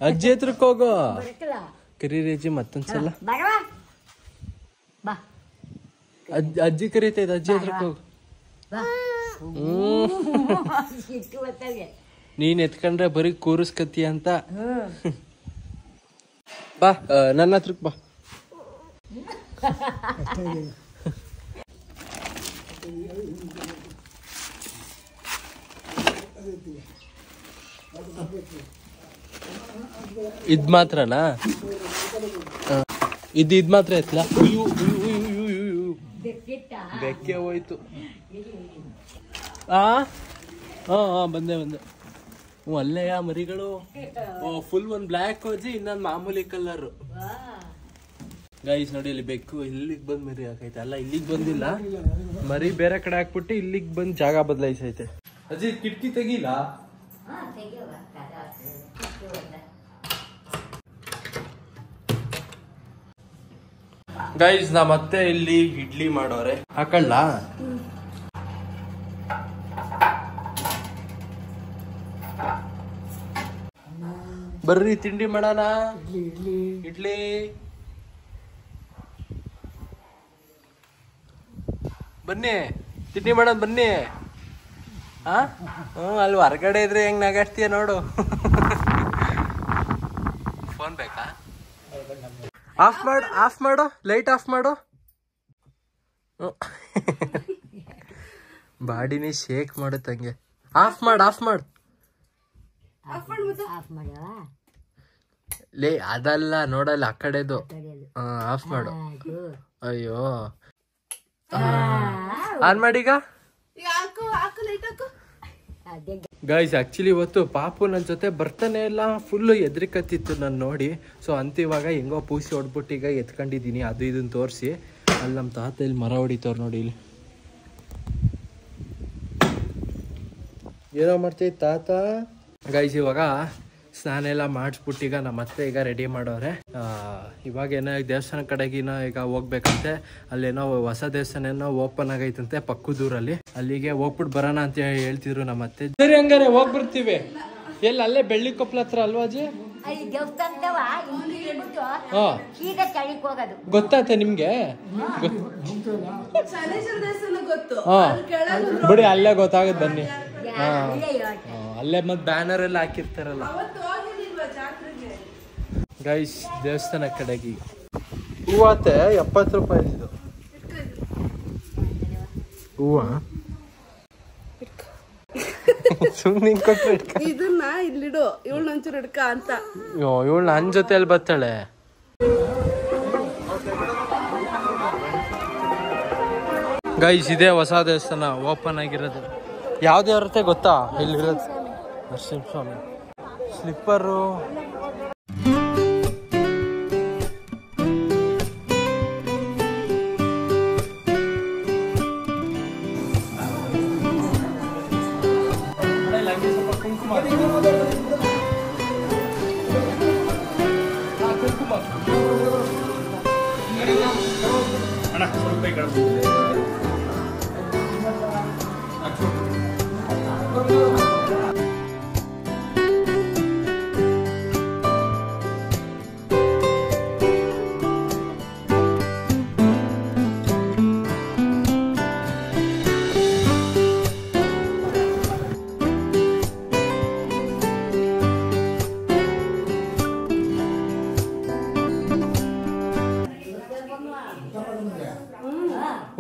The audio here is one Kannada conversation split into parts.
ಅಜ್ಜಿ ಹತ್ರಕ್ಕೆ ಹೋಗೋ ಕರೀರಿ ಅಜ್ಜಿ ಮತ್ತೊಂದ್ಸಲ ಅಜ್ಜಿ ಕರೀತೈತೆ ಅಜ್ಜಿ ಹತ್ರಕ್ಕೆ ಹೋಗು ನೀನ್ ಎತ್ಕೊಂಡ್ರೆ ಬರೀ ಕೂರಿಸ್ಕತಿ ಅಂತ ಬಾ ನನ್ನ ಹತ್ರಕ್ ಬಾ ಇದ್ ಮಾತ್ರನಾ ಇದ್ ಮಾತ್ರ ಎತ್ಲಾ ಬೆಕ್ಕೆ ಹೋಯ್ತು ಬಂದೆ ಅಲ್ಲೇ ಮರಿಗಳು ಫುಲ್ ಒಂದ್ ಬ್ಲ್ಯಾಕ್ ಹೋಜಿ ಇನ್ನೊಂದ್ ಮಾಮೂಲಿ ಕಲರ್ ಗೈಸ್ ನೋಡಿ ಇಲ್ಲಿ ಬೆಕ್ಕು ಇಲ್ಲಿಗ್ ಬಂದ್ ಮರಿ ಹಾಕೈತೆ ಅಲ್ಲ ಇಲ್ಲಿಗ್ ಬಂದಿಲ್ಲ ಮರಿ ಬೇರೆ ಕಡೆ ಹಾಕ್ಬಿಟ್ಟು ಇಲ್ಲಿಗ್ ಬಂದ್ ಜಾಗ ಬದಲಾಯಿಸೈತೆ ಅಜ್ಜಿ ಕಿಟಕಿ ತೆಗಿಲ್ಲ ಗೈಸ್ ನಾ ಮತ್ತೆ ಇಲ್ಲಿ ಇಡ್ಲಿ ಮಾಡೋರೆ ಹಾಕಲ್ಲ ಬರ್ರಿ ತಿಂಡಿ ಮಾಡೋಣ ಇಡ್ಲಿ ಬನ್ನಿ ತಿಂಡಿ ಮಾಡೋಣ ಬನ್ನಿ ಅಲ್ಲಿ ಹೊರಗಡೆ ಇದ್ರೆ ಹೆಂಗ್ ನಗಾಡ್ತೀಯ ನೋಡು ಫೋನ್ ಬೇಕಾ ಆಫ್ ಮಾಡು ಲೈಟ್ ಆಫ್ ಮಾಡು ಬಾಡಿನಿ ಶೇಕ್ ಮಾಡುತ್ತಂಗೆ ಆಫ್ ಮಾಡು ಲೇ ಅದಲ್ಲ ನೋಡಲ್ಲ ಆ ಕಡೆದು ಆಫ್ ಮಾಡು ಅಯ್ಯೋ ಆನ್ ಮಾಡೀಗ ಗೈಸ್ ಆಕ್ಚುಲಿ ಇವತ್ತು ಪಾಪು ನನ್ನ ಜೊತೆ ಬರ್ತಾನೆ ಇಲ್ಲ ಫುಲ್ ಎದ್ರಿಕತ್ತಿತ್ತು ನಾನು ನೋಡಿ ಸೊ ಅಂತ ಇವಾಗ ಹೆಂಗೋ ಪೂಸಿ ಹೊಡ್ಬಿಟ್ಟು ಈಗ ಎತ್ಕೊಂಡಿದ್ದೀನಿ ಅದು ಇದನ್ನ ತೋರಿಸಿ ಅಲ್ಲಿ ನಮ್ಮ ತಾತ ಇಲ್ಲಿ ಮರ ಹೊಡಿತವ್ರು ನೋಡಿ ಇಲ್ಲಿ ಏನೋ ಮಾಡ್ತೀವಿ ತಾತ ಗೈಸ್ ಇವಾಗ ಸ್ನಾನ ಎಲ್ಲ ಮಾಡಿಸ್ಬಿಟ್ಟು ಈಗ ನಮ್ಮ ಅತ್ತೆ ಈಗ ರೆಡಿ ಮಾಡೋರೆ ಇವಾಗ ಏನೋ ದೇವಸ್ಥಾನ ಕಡೆಗಿನ ಈಗ ಹೋಗ್ಬೇಕಂತೆ ಅಲ್ಲೇನೋ ಹೊಸ ದೇವಸ್ಥಾನ ಏನೋ ಓಪನ್ ಆಗೈತಂತೆ ಪಕ್ಕದೂರಲ್ಲಿ ಅಲ್ಲಿಗೆ ಹೋಗ್ಬಿಟ್ಟು ಬರೋಣ ಅಂತ ಹೇಳ್ತಿದ್ರು ನಮ್ಮ ಅತ್ತೆ ಸರಿ ಹಂಗಾರೆ ಹೋಗ್ ಬರ್ತೀವಿ ಎಲ್ಲಿ ಅಲ್ಲೇ ಬೆಳ್ಳಿ ಕೊಪ್ಪಳ ಹತ್ರ ಅಲ್ವಾ ಅಜ್ಜಿ ಗೊತ್ತಾಯ್ತ ನಿಮ್ಗೆ ಬಿಡಿ ಅಲ್ಲೇ ಗೊತ್ತಾಗದ್ ಬನ್ನಿ ಅಲ್ಲೇ ಮತ್ ಬ್ಯಾನರ್ ಎಲ್ಲ ಹಾಕಿರ್ತಾರಲ್ಲ ಗೈಸ್ ದೇವಸ್ಥಾನ ಕಡೆಗೆ ಹೂವಾತೆ 70 ರೂಪಾಯಿ ಇದು ಹೂವ ಸುಮ್ಮನೆ ಕೊಟ್ರೆ ಇದನ್ನ ಇಲ್ಲಿಡು ಇವಳು ಒಂಚೂರು ಹಿಡ್ಕ ಅಂತ ಇವಳು ನನ್ನ ಜೊತೆಯಲ್ಲಿ ಬರ್ತಾಳೆ ಗೈಸ್ ಇದೇ ಹೊಸ ದೇವಸ್ಥಾನ ಓಪನ್ ಆಗಿರೋದು ಯಾವ್ದು ಇರುತ್ತೆ ಗೊತ್ತಾ ಇಲ್ಲಿರೋದು ನರಸಿಂಹಸ್ವಾಮಿ ಸ್ಲಿಪ್ಪರು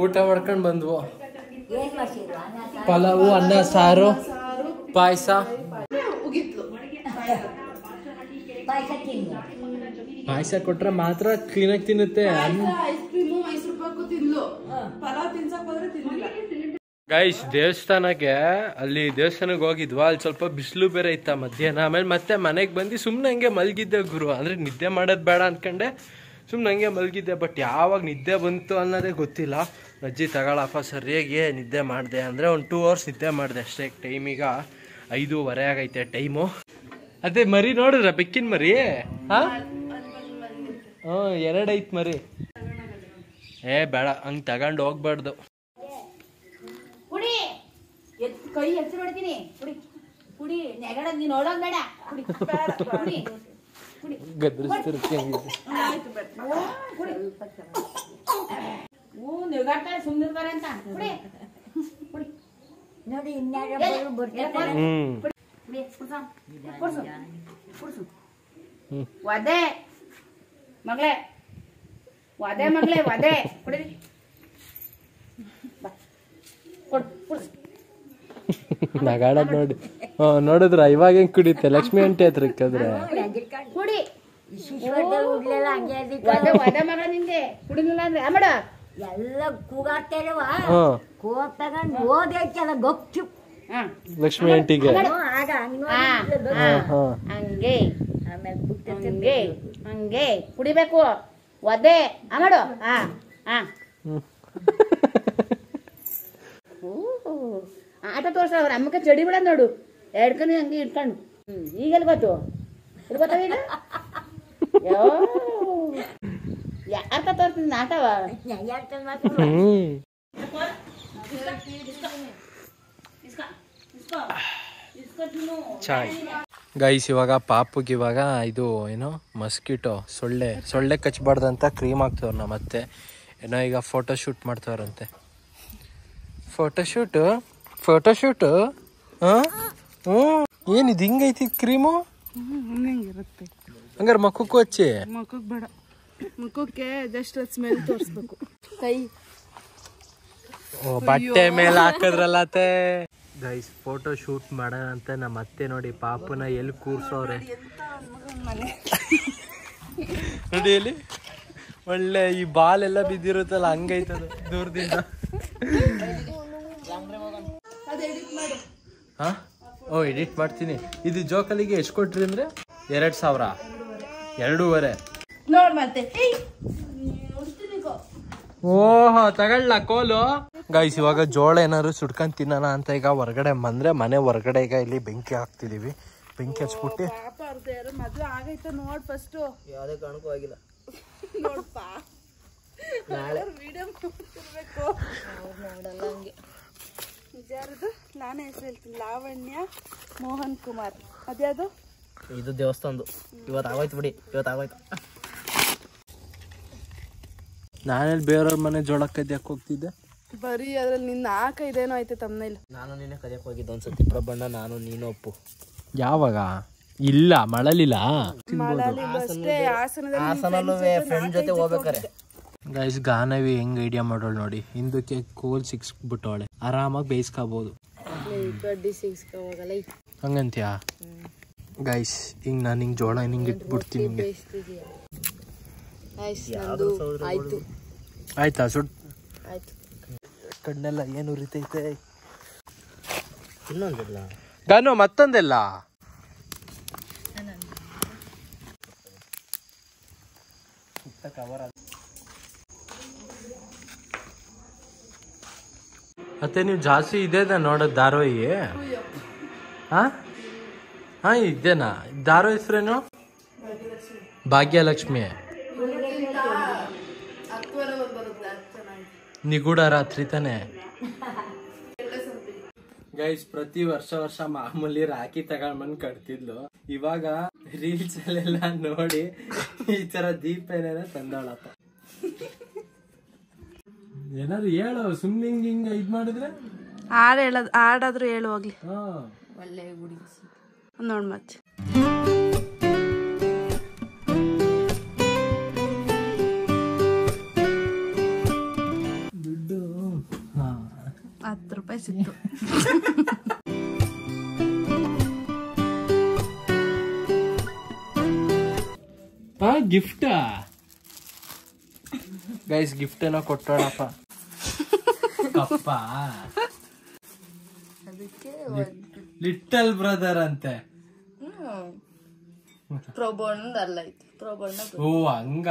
ಊಟ ಮಾಡ್ಕೊಂಡು ಬಂದ್ವು ಪಲಾವು ಅನ್ನ ಸಾರು ಪಾಯಸ ಪಾಯಸ ಕೊಟ್ರೆ ಮಾತ್ರ ಕ್ಲೀನಾಗಿ ತಿನ್ನುತ್ತೆ ಗೈಸ್ ದೇವಸ್ಥಾನಕ್ಕೆ ಅಲ್ಲಿ ದೇವಸ್ಥಾನಕ್ಕೆ ಹೋಗಿದ್ವಾ ಅಲ್ಲಿ ಸ್ವಲ್ಪ ಬಿಸಿಲು ಬೇರೆ ಇತ್ತ ಮಧ್ಯಾಹ್ನ ಆಮೇಲೆ ಮತ್ತೆ ಮನೆಗೆ ಬಂದು ಸುಮ್ಮನೆ ಹಂಗೆ ಮಲಗಿದ್ದೆ ಗುರು ಅಂದ್ರೆ ನಿದ್ದೆ ಮಾಡೋದು ಬೇಡ ಅನ್ಕೊಂಡೆ ಸುಮ್ಮನೆ ಹಂಗೆ ಮಲಗಿದ್ದೆ ಬಟ್ ಯಾವಾಗ ನಿದ್ದೆ ಬಂತು ಅನ್ನೋದೇ ಗೊತ್ತಿಲ್ಲ ಅಜ್ಜಿ ತಗೊಳಪ್ಪ ಸರಿಯಾಗಿ ನಿದ್ದೆ ಮಾಡಿದೆ ಅಂದರೆ ಒಂದು 2 ಅವರ್ಸ್ ನಿದ್ದೆ ಮಾಡಿದೆ ಅಷ್ಟೇ ಟೈಮೀಗ 5:30 ಆಗೈತೆ ಟೈಮು ಅದೇ ಮರಿ ನೋಡಿದ್ರ ಬೆಕ್ಕಿನ ಮರಿ ಎರಡು ಐತ್ ಮರಿ ಬೇಡ ಹಂಗೆ ತಗೊಂಡು ಹೋಗ್ಬಾರ್ದು ಕುಡಿ ನೆಗಡ ನೀನ್ ನೋಡೋದ್ ಬೇಡ ಕುಡಿ ಕುಡಿ ಕುಡಿ ಗದ್ರಿಸ್ತಿರ್ತೀನಿ ನೆಗಾಡ್ತಾರೆ ಸುಮ್ಮನಿರ್ತಾರೆ ಅಂತ ಕುಡಿ ಕುಡಿ ನೋಡಿ ಇನ್ಯಾರು ಬರ್ತಾರೆ ಕುಡಿ ಕುಡ್ಸು ಕುಡ್ಸು ವದೆ ಮಗಳೇ ವದೆ ಮಗಳೇ ವದೆ ಕುಡಿ ಕೊಡು ಕುಡ್ಸು ನಗಾಡೋದ್ ನೋಡಿ ನೋಡಿದ್ರ ಇವಾಗ ಹೆಂಗ್ ಕುಡಿತೆ ಲಕ್ಷ್ಮಿ ಆಂಟಿ ಹತ್ರಕ್ಕೆ ಆದ್ರೆ ಕುಡಿ ವದೆ ವದೆ ಮಗ ನಿಂಗೆ ಕುಡಿಲಿಲ್ಲ ಅಂದ್ರೆ ಮಾಡ ಎಲ್ಲ ಕೂಗಾಡ್ತಾರವ ಕೋಪ್ ತಗೊಂಡು ಓದೈತಲ್ಲ ಗಪ್ಚು ಲಕ್ಷ್ಮಿ ಆಂಟಿಗೆ ಆಗ ಹಂಗೆ ಆಮೇಲೆ ಹಂಗೆ ಹಂಗೆ ಕುಡಿಬೇಕು ಒದೆ ಮಾಡು ಆಟ ತೋರ್ಸ ಅವ್ರ ಅಮ್ಮಕ್ಕ ಚಡಿ ಬಿಡ ನೋಡು ಎಡ್ಕೊಂಡು ಹಂಗೆ ಇಟ್ಕೊಂಡು ಈಗೆಲ್ಲ ಗೊತ್ತು ಇಲ್ಲಿ ಗೊತ್ತಾವ ಈಗ ಯಾರ ತೋರ್ತೀನಿ ಆಟವ ಚಾಯ್ ಗೈಸ್ ಇವಾಗ ಪಾಪುಗೆ ಇವಾಗ ಇದು ಏನೋ ಮಸ್ಕಿಟೋ ಸೊಳ್ಳೆ ಕಚ್ಚಬಾರ್ದಂತ ಕ್ರೀಮ್ ಹಾಕ್ತವ್ರ ನಾ ಮತ್ತೆ ಏನೋ ಈಗ ಫೋಟೋ ಶೂಟ್ ಮಾಡ್ತವ್ರಂತೆ ಫೋಟೋಶೂಟ್ ಹ್ಞೂ ಏನಿದು ಹಿಂಗೈತಿ ಕ್ರೀಮು ಹಿಂಗಿರುತ್ತೆ ಹಂಗಾರೆ ಮಕ್ಕಕ್ಕೂ ಹಚ್ಚಿ ಮುಖಕ್ಕೆ ಬೇಡ ಮುಖಕ್ಕೆ ಜಸ್ಟ್ ಸ್ಮೆಲ್ ತೋರಿಸ್ಬೇಕು ಕೈ ಓ ಬಟ್ಟೆ ಮೇಲೆ ಹಾಕದ್ರಲ್ಲತ್ತೆ ಗೈಸ್ ಫೋಟೋ ಶೂಟ್ ಮಾಡೋಣಂತೆ ನಮ್ಮ ಅತ್ತೆ ನೋಡಿ ಪಾಪನ ಎಲ್ಲಿ ಕೂರ್ಸವ್ರೆ ನೋಡಿ ಎಲ್ಲಿ ಒಳ್ಳೆ ಈ ಬಾಲ್ ಎಲ್ಲ ಬಿದ್ದಿರುತ್ತಲ್ಲ ಹಂಗೈತದ ದೂರದಿಂದ ಹಾ ಓ ಎಡಿಟ್ ಮಾಡ್ತೀನಿ ಇದು ಜೋಕಲಿಗೆ ಎಷ್ಟು ಕೊಟ್ರಿ ಅಂದ್ರೆ 2000 2.5 ನೋಡ್ ಮತ್ತೆ ಓಹೋ ತಗೊಳ್ಳ ಕೋಲು ಗೈಸ್ ಇವಾಗ ಜೋಳ ಏನಾದ್ರು ಸುಡ್ಕೊಂಡ್ ತಿನ್ನೋಣ ಅಂತ ಈಗ ಹೊರಗಡೆ ಬಂದ್ರೆ ಮನೆ ಹೊರಗಡೆ ಈಗ ಇಲ್ಲಿ ಬೆಂಕಿ ಹಾಕ್ತಿದೀವಿ ಬೆಂಕಿ ಹಚ್ಬಿಟ್ಟು ಪಾಪ ಅವ್ರದ್ದು ಯಾರೋ ಮದ್ವೆ ಆಗೈತ ನೋಡ್ ಫಸ್ಟ್ ಯಾವ್ದೇ ಕಾರಣಕ್ಕೂ ಆಗಿಲ್ಲ ನೋಡ್ಪಾ ನಾಳೆ ವಿಡಿಯೋ ಮಾಡ್ತಿರ್ಬೇಕು ನೋಡಲ್ಲ ಹಂಗೆ ಯಾರದು ನಾನೇ ಹೆಸರು ಹೇಳ್ತೀನಿ ಲಾವಣ್ಯ ಮೋಹನ್ ಕುಮಾರ್ ಅದ್ಯಾವುದು ಇದು ದೇವಸ್ಥಾನದು ಇವತ್ತು ಆಗೋಯ್ತು ಬಿಡಿ ಇವತ್ತು ಆಗೋಯ್ತು ನಾನೆಲ್ಲಿ ಬೇರೆಯವ್ರ ಮನೆ ಜೋಳ ಕದ್ಯಕ್ಕೆ ಹೋಗ್ತಿದ್ದೆ ಬರೀ ಅದ್ರಲ್ಲಿ ನಿನ್ನ 4-5 ಏನೋ ಐತೆ ತಮ್ಮನೇಲಿ ನಾನು ನೀನೇ ಕದಿಯಕ್ಕೆ ಹೋಗಿದ್ದು ಒಂದ್ಸತಿ ಪ್ರಬಣ್ಣ ನಾನು ನೀನು ಒಪ್ಪು ಯಾವಾಗ ಇಲ್ಲ ಮಳಲಿಲ್ಲ ಮಳಲಿ ಅಷ್ಟೇ ಹಾಸನಲ್ಲೂ ಫ್ರೆಂಡ್ ಜೊತೆ ಹೋಗ್ಬೇಕಾರೆ ಗೈಸ್ ಗಾನವಿ ಹೆಂಗ್ ಐಡಿಯಾ ಮಾಡೋಳು ನೋಡಿ ಹಿಂದಕ್ಕೆ ಕೋಲ್ ಸಿಕ್ಸ್ಬಿಟ್ಟವಳೆ ಆರಾಮಾಗಿ ಬೇಯಿಸ್ಕೋಬಹುದು ಗಡ್ಡಿ ಸಿಗಿಸ್ಕೋವಾಗಲ್ಲ ಹಂಗಂತ್ಯಾ ಗೈಸ್ ಹಿಂಗ್ ನಾನು ಹಿಂಗ್ ಜೋಳ ಹಿಂಗ್ ಇಟ್ಬಿಡ್ತೀನಿ ಹಿಂಗೆ ಆಯ್ತು ಆಯ್ತಾ ಸುಡ್ ಆಯ್ತು ಕಣ್ಣೆಲ್ಲ ಏನು ಉರಿತೈತೆ ಇನ್ನೊಂದಿಲ್ಲ ಗಾನು ಮತ್ತೊಂದೆಲ್ಲ ಮತ್ತೆ ನೀವು ಜಾಸ್ತಿ ಇದೆ ನೋಡೋದು ಧಾರಾವಾಹಿ ಹಾ ಇದೇನಾ ಧಾರಾವಾಹಿ ಹೆಸ್ರೇನು ಭಾಗ್ಯಲಕ್ಷ್ಮಿ ನಿಗೂಢ ರಾತ್ರಿ ತಾನೆ ಗೈಸ್ ಪ್ರತಿ ವರ್ಷ ಮಾಮೂಲಿ ರಾಖಿ ತಗೊಂಡ್ಬಂದ್ ಕಟ್ತಿದ್ಲು ಇವಾಗ ರೀಲ್ಸ್ ಅಲ್ಲೆಲ್ಲ ನೋಡಿ ಈ ತರ ದೀಪ ಏನೇನ ತಂದಾಳಪ್ಪ ಏನಾದ್ರು ಹೇಳು ಸುಮ್ನೆ ಹಿಂಗ ಇದ್ ಮಾಡಿದ್ರೆ ಹಾಡಾದ್ರೂ ಹೇಳು ಹೋಗ್ಲಿ ಒಳ್ಳೆ ಗುಡಿ ನೋಡ್ ಮತ್ತೆ ದುಡ್ಡು 10 ರೂಪಾಯಿ ಸಿಕ್ತು ಗಿಫ್ಟಾ ಗೈಸ್ ಗಿಫ್ಟ್ ಏನೋ ಕೊಟ್ಟೋಳಪ್ಪ ಕಪ್ಪ ಲಿಟಲ್ ಬ್ರದರ್ ಅಂತೆ ಓ ಹಂಗ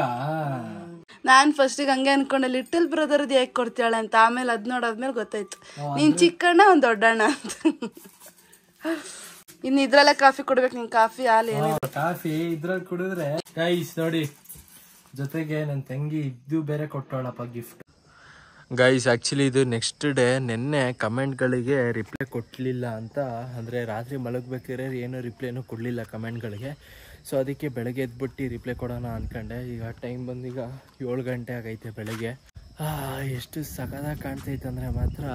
ನಾನ್ ಫಸ್ಟಿಗೆ ಹಂಗೆ ಅನ್ಕೊಂಡೆ ಲಿಟಲ್ ಬ್ರದರ್ ಹೇಗ್ ಕೊಡ್ತಾಳೆ ಅಂತ ಆಮೇಲೆ ಅದ್ ನೋಡಾದ್ಮೇಲೆ ಗೊತ್ತಾಯ್ತು ನೀನ್ ಚಿಕ್ಕಣ್ಣ ಒಂದ್ ದೊಡ್ಡಣ್ಣ ಅಂತ ಇನ್ ಇದ್ರಲ್ಲೇ ಕಾಫಿ ಕೊಡ್ಬೇಕು ನಿನ್ ಕಾಫಿ ಹಾಲು ಏನಿದೆ ಕಾಫಿ ಇದ್ರಲ್ಲಿ ಕುಡಿದ್ರೆ ಗೈಸ್ ನೋಡಿ ಜೊತೆಗೆ ನನ್ ತಂಗಿ ಇದ್ದು ಬೇರೆ ಕೊಟ್ಟೋಳಪ್ಪ ಗಿಫ್ಟ್ ಗೈಸ್ ಆಕ್ಚುಲಿ ಇದು ನೆಕ್ಸ್ಟ್ ಡೇ ನಿನ್ನೆ ಕಮೆಂಟ್ಗಳಿಗೆ ರಿಪ್ಲೈ ಕೊಡ್ಲಿಲ್ಲ ಅಂತ, ಅಂದ್ರೆ ರಾತ್ರಿ ಮಲಗಬೇಕಾದ್ರೆ ಏನು ರಿಪ್ಲೈನೂ ಕೊಡ್ಲಿಲ್ಲ ಕಮೆಂಟ್ಗಳಿಗೆ. ಸೊ ಅದಕ್ಕೆ ಬೆಳಗ್ಗೆ ಎದ್ಬಿಟ್ಟು ರಿಪ್ಲೈ ಕೊಡೋಣ ಅನ್ಕೊಂಡೆ. ಈಗ ಟೈಮ್ ಬಂದೀಗ 7 ಗಂಟೆ ಆಗೈತೆ ಬೆಳಗ್ಗೆ. ಎಷ್ಟು ಸಖತ್ತಾಗಿ ಕಾಣ್ತೈತೆ ಅಂದ್ರೆ ಮಾತ್ರ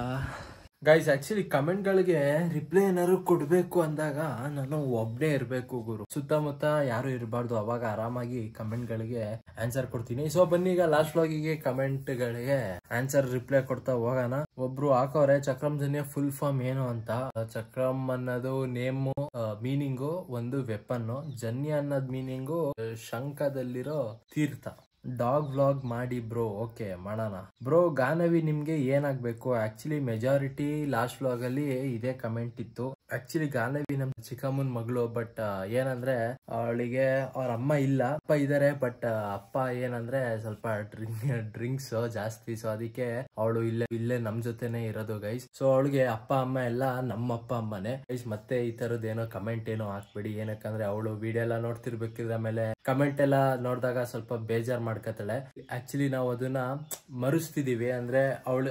ಗೈಸ್. ಆಕ್ಚುಲಿ ಕಮೆಂಟ್ಗಳಿಗೆ ರಿಪ್ಲೈ ಏನಾದ್ರು ಕೊಡ್ಬೇಕು ಅಂದಾಗ ನಾನು ಒಬ್ನೇ ಇರ್ಬೇಕು ಗುರು, ಸುತ್ತಮುತ್ತ ಯಾರು ಇರಬಾರ್ದು. ಅವಾಗ ಆರಾಮಾಗಿ ಕಮೆಂಟ್ಗಳಿಗೆ ಆನ್ಸರ್ ಕೊಡ್ತೀನಿ. ಸೊ ಬನ್ನಿ ಈಗ ಲಾಸ್ಟ್ ವ್ಲಾಗಿಗೆ ಕಮೆಂಟ್ಗಳಿಗೆ ಆನ್ಸರ್ ರಿಪ್ಲೈ ಕೊಡ್ತಾ ಹೋಗೋಣ. ಒಬ್ರು ಹಾಕೋರೆ ಚಕ್ರಂ ಜನ್ಯ ಫುಲ್ ಫಾರ್ಮ್ ಏನು ಅಂತ. ಚಕ್ರಂ ಅನ್ನೋದು ನೇಮು, ಮೀನಿಂಗು ಒಂದು ವೆಪನ್. ಜನ್ಯ ಅನ್ನೋದ್ ಮೀನಿಂಗು ಶಂಖದಲ್ಲಿರೋ ತೀರ್ಥ. ಡಾಗ್ ವ್ಲಾಗ್ ಮಾಡಿ ಬ್ರೋ. ಓಕೆ ಮಾಡೋಣ ಬ್ರೋ. ಗಾನವಿ ನಿಮ್ಗೆ ಏನಾಗ್ಬೇಕು? ಆಕ್ಚುಲಿ ಮೆಜಾರಿಟಿ ಲಾಸ್ಟ್ ವ್ಲಾಗ್ ಅಲ್ಲಿ ಇದೇ ಕಮೆಂಟ್ ಇತ್ತು. ಆಕ್ಚುಲಿ ಗಾನವಿ ನಮ್ ಚಿಕ್ಕಮ್ಮನ್ ಮಗಳು. ಬಟ್ ಏನಂದ್ರೆ ಅವಳಿಗೆ ಅವ್ರ ಅಮ್ಮ ಇಲ್ಲ, ಅಪ್ಪ ಇದಾರೆ. ಬಟ್ ಅಪ್ಪ ಏನಂದ್ರೆ ಸ್ವಲ್ಪ ಡ್ರಿಂಕ್ಸ್ ಜಾಸ್ತಿ. ಸೊ ಅದಕ್ಕೆ ಅವಳು ಇಲ್ಲೇ ನಮ್ ಜೊತೆನೆ ಇರೋದು ಗೈಸ್. ಸೊ ಅವಳಿಗೆ ಅಪ್ಪ ಅಮ್ಮ ಎಲ್ಲ ನಮ್ಮ ಅಪ್ಪ ಅಮ್ಮನೆ ಗೈಸ್. ಮತ್ತೆ ಈ ತರದ್ ಏನೋ ಕಮೆಂಟ್ ಏನೋ ಹಾಕ್ಬೇಡಿ, ಏನಕ್ಕಂದ್ರೆ ಅವಳು ವಿಡಿಯೋ ಎಲ್ಲ ನೋಡ್ತಿರ್ಬೇಕಿದ್ರೆ ಆಮೇಲೆ ಕಮೆಂಟ್ ಎಲ್ಲ ನೋಡಿದಾಗ ಸ್ವಲ್ಪ ಬೇಜಾರ್ ಮಾಡ್ಕತಾಳೆ. ಆಕ್ಚುಲಿ ನಾವು ಅದನ್ನ ಮರುಸ್ತಿದೀವಿ, ಅಂದ್ರೆ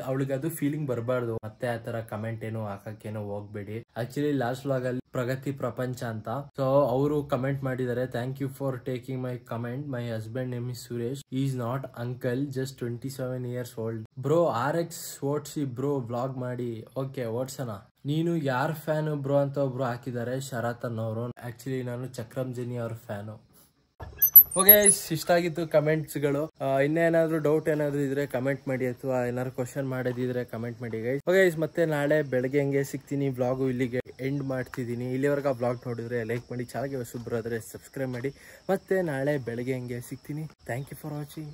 ಅವಳಿಗೆ ಅದು ಫೀಲಿಂಗ್ ಬರಬಾರ್ದು. ಮತ್ತೆ ಆತರ ಕಮೆಂಟ್ ಏನು ಹಾಕಕ್ಕೇನೋ ಹೋಗ್ಬೇಡಿ. ಆಕ್ಚುಲಿ ಲಾಸ್ಟ್ ವ್ಲಾಗ್ ಅಲ್ಲಿ ಪ್ರಗತಿ ಪ್ರಪಂಚ ಅಂತ, ಸೊ ಅವರು ಕಮೆಂಟ್ ಮಾಡಿದ್ದಾರೆ. Thank you for taking my comment. My husband name is Suresh. Is not uncle, just 27 years old. Bro RX ಓಡ್ಸಿ ಬ್ರೋ ವ್ಲಾಗ್ ಮಾಡಿ. ಓಕೆ ಓಡ್ಸೋಣ. ನೀನು ಯಾರ್ ಫ್ಯಾನು ಬ್ರೋ ಅಂತ ಒಬ್ರು ಹಾಕಿದ್ದಾರೆ, ಶರತ್ ಅನ್ನೋರು. ಆಕ್ಚುಲಿ ನಾನು ಚಕ್ರಂ ಜನಿ ಅವ್ರ ಫ್ಯಾನು. ಓಕೆ ಇಷ್ಟ ಆಗಿತ್ತು ಕಮೆಂಟ್ಸ್ಗಳು. ಇನ್ನೇನಾದ್ರು ಡೌಟ್ ಏನಾದ್ರು ಇದ್ರೆ ಕಮೆಂಟ್ ಮಾಡಿ, ಅಥವಾ ಏನಾದ್ರು ಕ್ವಶನ್ ಮಾಡೋದಿದ್ರೆ ಕಮೆಂಟ್ ಮಾಡಿ ಗೈಸ್. ಓಕೆ ಮತ್ತೆ ನಾಳೆ ಬೆಳಗ್ಗೆ ಹಂಗೆ ಸಿಗ್ತೀನಿ. ವ್ಲಾಗು ಇಲ್ಲಿಗೆ ಎಂಡ್ ಮಾಡ್ತಿದ್ದೀನಿ. ಇಲ್ಲಿವರೆಗೆ ವ್ಲಾಗ್ ನೋಡಿದ್ರೆ ಲೈಕ್ ಮಾಡಿ, ಚಾನಲ್ಗೆ ಹೊಸಬ್ರು ಆದ್ರೆ ಸಬ್ಸ್ಕ್ರೈಬ್ ಮಾಡಿ. ಮತ್ತೆ ನಾಳೆ ಬೆಳಗ್ಗೆ ಹಂಗೆ ಸಿಗ್ತೀನಿ. Thank you for watching.